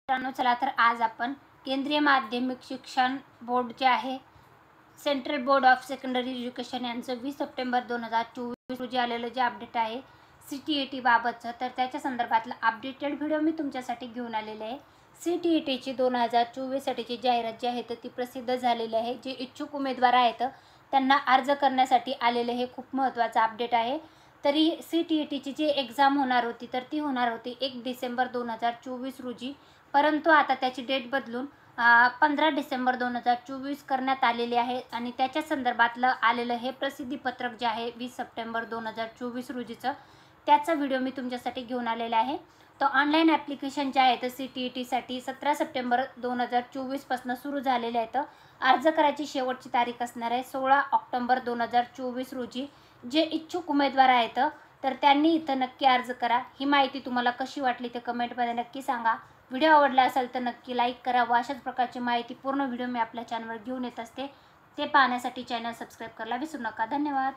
मित्रांनो, चला तर आज आपण केंद्रीय माध्यमिक शिक्षण बोर्ड जे आहे central board of secondary education यांचं 20 सप्टेंबर 2024 रोजी आलेलं जे अपडेट आहे CTET बाबतचं, तर त्याच्या संदर्भातला अपडेटेड व्हिडिओ मी तुमच्यासाठी घेऊन आलेले आहे। CTETची 2024 साठीची जाहिरात जी आहे ती प्रसिद्ध झालेली आहे। जे इच्छुक उमेदवार आहेत त्यांना अर्ज करण्यासाठी आलेले हे खूप महत्त्वाचं अपडेट आहे। तरी CTETची जी एक्झाम होणार होती तर ती होणार होती 1 डिसेंबर 2024 रोजी, परंतु आता त्याची डेट बदलून 15 डिसेंबर 2024 करण्यात आलेली आहे आणि त्याच्या संदर्भातलं आलेलं हे प्रसिद्धीपत्रक जे आहे 20 सप्टेंबर 2024 रोजीचं, त्याचा व्हिडिओ मी तुमच्यासाठी घेऊन आलेला आहे। तो ऑनलाईन ॲप्लिकेशन जे आहे तर CTETसाठी 17 सप्टेंबर 2024 पासून सुरू झालेले आहेत। अर्ज करायची शेवटची तारीख असणार आहे 16 ऑक्टोबर 2024 रोजी। जे इच्छुक उमेदवार आहेत तर त्यांनी इथं नक्की अर्ज करा। ही माहिती तुम्हाला कशी वाटली ते कमेंटमध्ये नक्की सांगा। व्हिडिओ आवडला असेल तर नक्की लाईक करा व अशाच प्रकारची माहिती पूर्ण व्हिडिओ मी आपल्या चॅनलवर घेऊन येत असते, ते पाहण्यासाठी चॅनल सबस्क्राईब करायला विसरू नका। धन्यवाद।